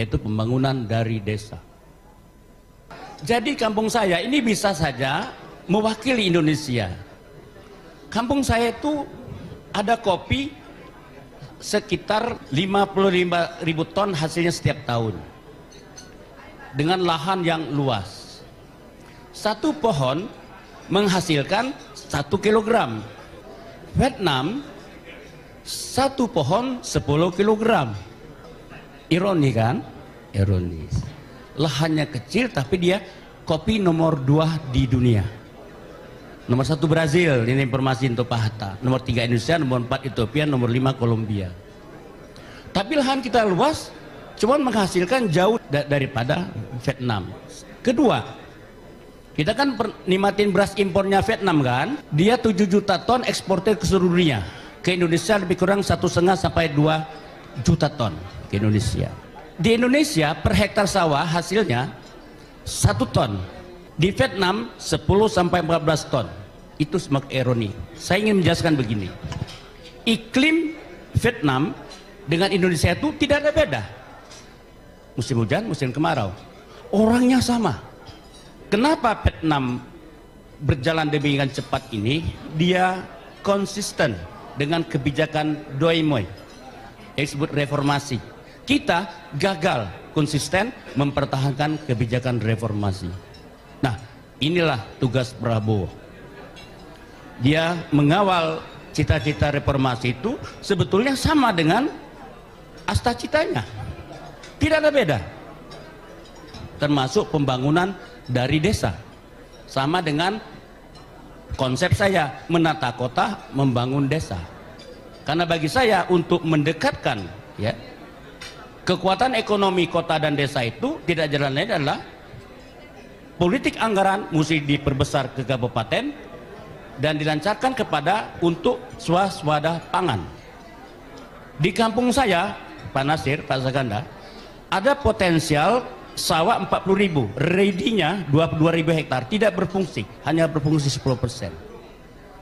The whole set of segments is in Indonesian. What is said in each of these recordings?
yaitu pembangunan dari desa. Jadi kampung saya ini bisa saja mewakili Indonesia. Kampung saya itu ada kopi sekitar 55.000 ton hasilnya setiap tahun. Dengan lahan yang luas. Satu pohon menghasilkan 1 kilogram. Vietnam, satu pohon 10 kilogram. Ironi kan? Ironis. Lahannya kecil tapi dia kopi nomor 2 di dunia. Nomor 1 Brazil, ini informasi untuk Pak Hatta. Nomor 3 Indonesia, nomor 4 Ethiopia, nomor 5 Kolombia. Tapi lahan kita luas, cuman menghasilkan jauh daripada Vietnam. Kedua, kita kan nikmatin beras impornya Vietnam kan, dia 7 juta ton ekspornya ke seluruh dunia. Ke Indonesia lebih kurang 1,5 sampai 2 juta ton ke Indonesia. Di Indonesia per hektar sawah hasilnya 1 ton. Di Vietnam 10 sampai 14 ton. Itu semakin ironi. Saya ingin menjelaskan begini. Iklim Vietnam dengan Indonesia itu tidak ada beda. Musim hujan, musim kemarau. Orangnya sama. Kenapa Vietnam berjalan demikian cepat ini? Dia konsisten dengan kebijakan Doi Moi yang disebut reformasi. Kita gagal konsisten mempertahankan kebijakan reformasi. Nah, inilah tugas Prabowo. Dia mengawal cita-cita reformasi itu sebetulnya sama dengan asta-citanya. Tidak ada beda. Termasuk pembangunan dari desa. Sama dengan konsep saya menata kota, membangun desa. Karena bagi saya untuk mendekatkan ya kekuatan ekonomi kota dan desa itu tidak jalan lain adalah politik anggaran mesti diperbesar ke kabupaten dan dilancarkan kepada untuk swasembada pangan. Di kampung saya, Pak Nasir, Pak Saganda, ada potensial sawah 40.000, ready-nya 22.000 hektar, tidak berfungsi, hanya berfungsi 10%.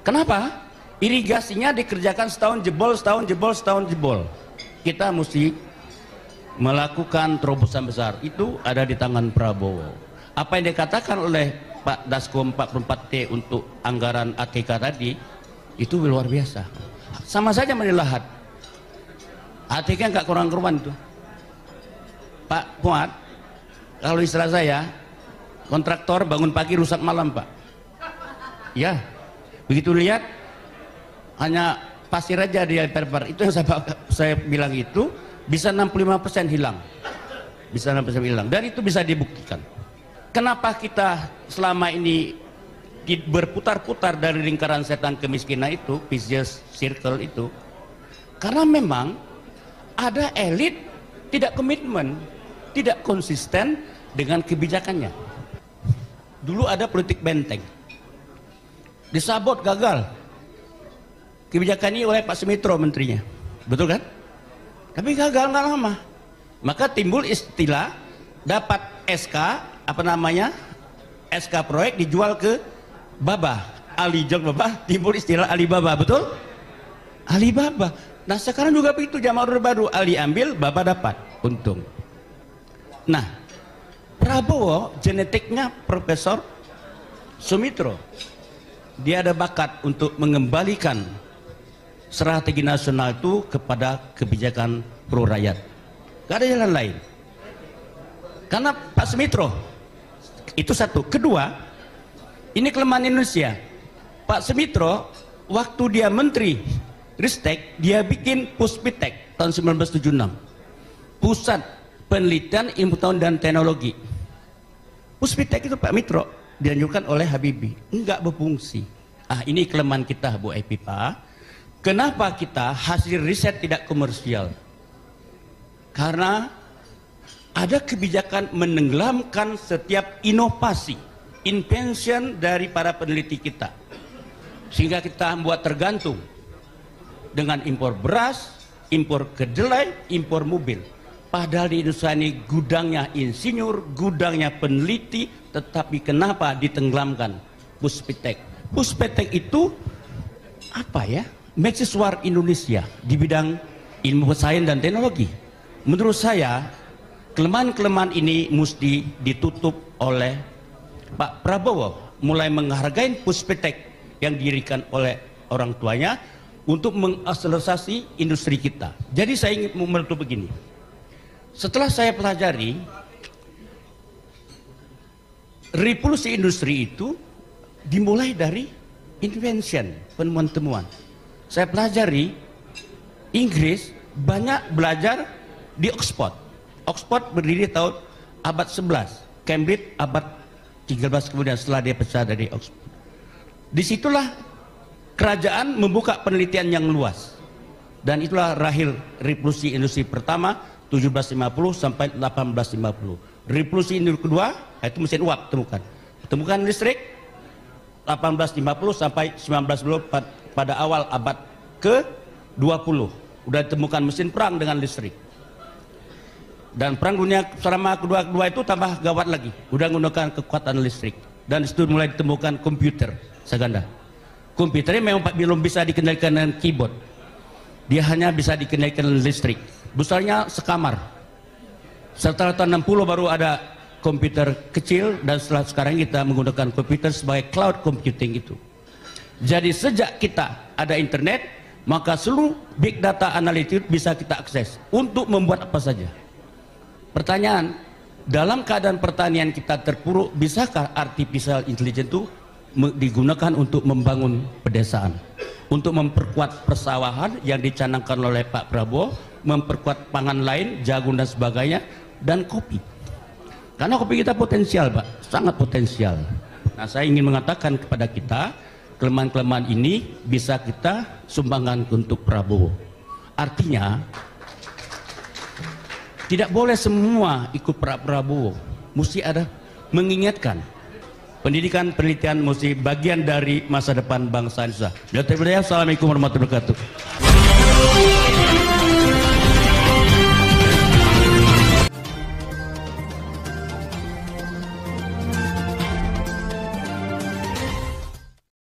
Kenapa? Irigasinya dikerjakan setahun jebol, setahun jebol, setahun jebol. Kita mesti melakukan terobosan besar. Itu ada di tangan Prabowo. Apa yang dikatakan oleh Pak Daskom 44T untuk anggaran ATK tadi itu luar biasa. Sama saja menilahat. ATK nggak kurang-kurang itu. Pak Muat, kalau istilah saya, kontraktor bangun pagi rusak malam, Pak. Ya, begitu lihat hanya pasir aja dia perper. Itu yang saya bilang itu bisa 65% hilang. Bisa 65% hilang. Dan itu bisa dibuktikan. Kenapa kita selama ini berputar-putar dari lingkaran setan kemiskinan itu, vicious circle itu? Karena memang ada elit tidak komitmen, tidak konsisten dengan kebijakannya. Dulu ada politik benteng. Disabot, gagal. Kebijakan ini oleh Pak Sumitro menterinya. Betul kan? Tapi gagal nggak lama. Maka timbul istilah dapat SK, apa namanya? SK proyek dijual ke Baba. Ali jual Baba, timbul istilah Alibaba, betul? Alibaba. Nah sekarang juga begitu, zaman Orde Baru, Ali ambil, Baba dapat untung. Nah, Prabowo genetiknya Profesor Sumitro. Dia ada bakat untuk mengembalikan strategi nasional itu kepada kebijakan pro rakyat. Gak ada jalan lain. Karena Pak Sumitro itu satu. Kedua, ini kelemahan Indonesia. Pak Sumitro waktu dia menteri Ristek, dia bikin Puspitek tahun 1976. Pusat Penelitian Ilmu Pengetahuan dan Teknologi. Puspitek itu Pak Mitro dianjurkan oleh Habibie, enggak berfungsi. Ah, ini kelemahan kita, Bu Epi, Pak. Kenapa kita hasil riset tidak komersial? Karena ada kebijakan menenggelamkan setiap inovasi, invention dari para peneliti kita. Sehingga kita membuat tergantung dengan impor beras, impor kedelai, impor mobil. Padahal di Indonesia ini gudangnya insinyur, gudangnya peneliti, tetapi kenapa ditenggelamkan? Puspitek. Puspitek itu apa ya? Mercusuar Indonesia di bidang ilmu sains dan teknologi. Menurut saya kelemahan-kelemahan ini mesti ditutup oleh Pak Prabowo, mulai menghargai Puspetek yang didirikan oleh orang tuanya untuk mengakselerasi industri kita. Jadi saya ingin menutup begini. Setelah saya pelajari, revolusi industri itu dimulai dari invention, penemuan-temuan. Saya pelajari Inggris banyak belajar di Oxford. Oxford berdiri tahun abad 11, Cambridge abad 13 kemudian setelah dia pecah dari Oxford. Disitulah kerajaan membuka penelitian yang luas, dan itulah rahil revolusi industri pertama 1750 sampai 1850. Revolusi industri kedua itu mesin uap temukan listrik 1850 sampai 1910 pada awal abad ke-20 udah ditemukan mesin perang dengan listrik. Dan perang dunia selama kedua itu tambah gawat lagi, udah menggunakan kekuatan listrik, dan itu mulai ditemukan komputer seganda. Komputernya memang belum bisa dikendalikan dengan keyboard, dia hanya bisa dikendalikan dengan listrik, besarnya sekamar. Setelah tahun 60 baru ada komputer kecil, dan setelah sekarang kita menggunakan komputer sebagai cloud computing itu. Jadi sejak kita ada internet, maka seluruh big data analytics bisa kita akses untuk membuat apa saja. Pertanyaan, dalam keadaan pertanian kita terpuruk, bisakah artificial intelligence itu digunakan untuk membangun pedesaan, untuk memperkuat persawahan yang dicanangkan oleh Pak Prabowo, memperkuat pangan lain, jagung dan sebagainya, dan kopi. Karena kopi kita potensial, Pak, sangat potensial. Nah, saya ingin mengatakan kepada kita, kelemahan-kelemahan ini bisa kita sumbangkan untuk Prabowo. Artinya tidak boleh semua ikut Pak Prabowo, mesti ada mengingatkan. Pendidikan penelitian mesti bagian dari masa depan bangsa Indonesia. Assalamualaikum warahmatullahi wabarakatuh.